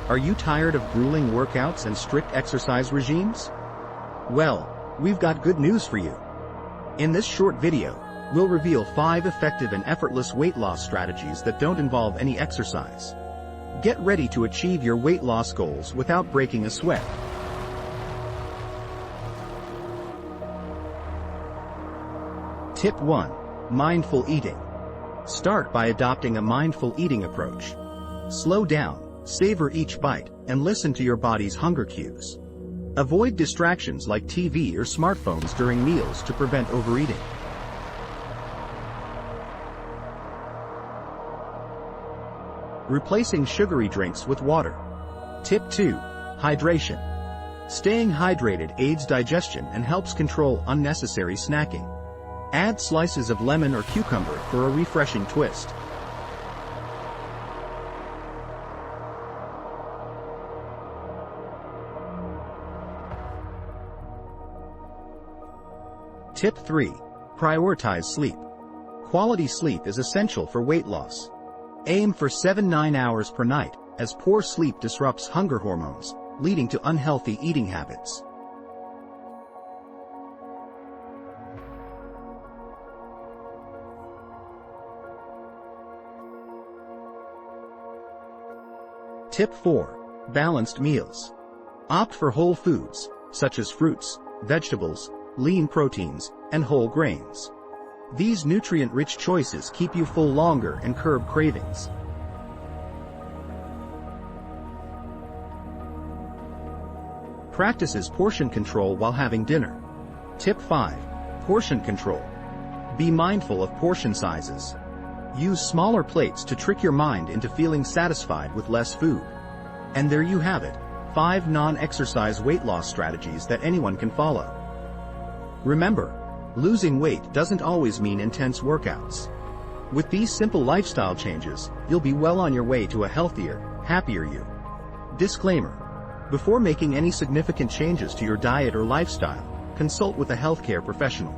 Are you tired of grueling workouts and strict exercise regimes? Well, we've got good news for you. In this short video, we'll reveal 5 effective and effortless weight loss strategies that don't involve any exercise. Get ready to achieve your weight loss goals without breaking a sweat. Tip 1. Mindful eating. Start by adopting a mindful eating approach. Slow down, savor each bite, and listen to your body's hunger cues. Avoid distractions like TV or smartphones during meals to prevent overeating. Replacing sugary drinks with water. Tip 2. Hydration. Staying hydrated aids digestion and helps control unnecessary snacking. Add slices of lemon or cucumber for a refreshing twist. Tip 3. Prioritize sleep. Quality sleep is essential for weight loss. Aim for 7-9 hours per night, as poor sleep disrupts hunger hormones, leading to unhealthy eating habits. Tip 4. Balanced meals. Opt for whole foods, such as fruits, vegetables, lean proteins, and whole grains. These nutrient-rich choices keep you full longer and curb cravings. Practice portion control while having dinner. Tip 5. Portion control. Be mindful of portion sizes. Use smaller plates to trick your mind into feeling satisfied with less food. And there you have it, 5 non-exercise weight loss strategies that anyone can follow. Remember, losing weight doesn't always mean intense workouts. With these simple lifestyle changes, you'll be well on your way to a healthier, happier you. Disclaimer: before making any significant changes to your diet or lifestyle, consult with a healthcare professional.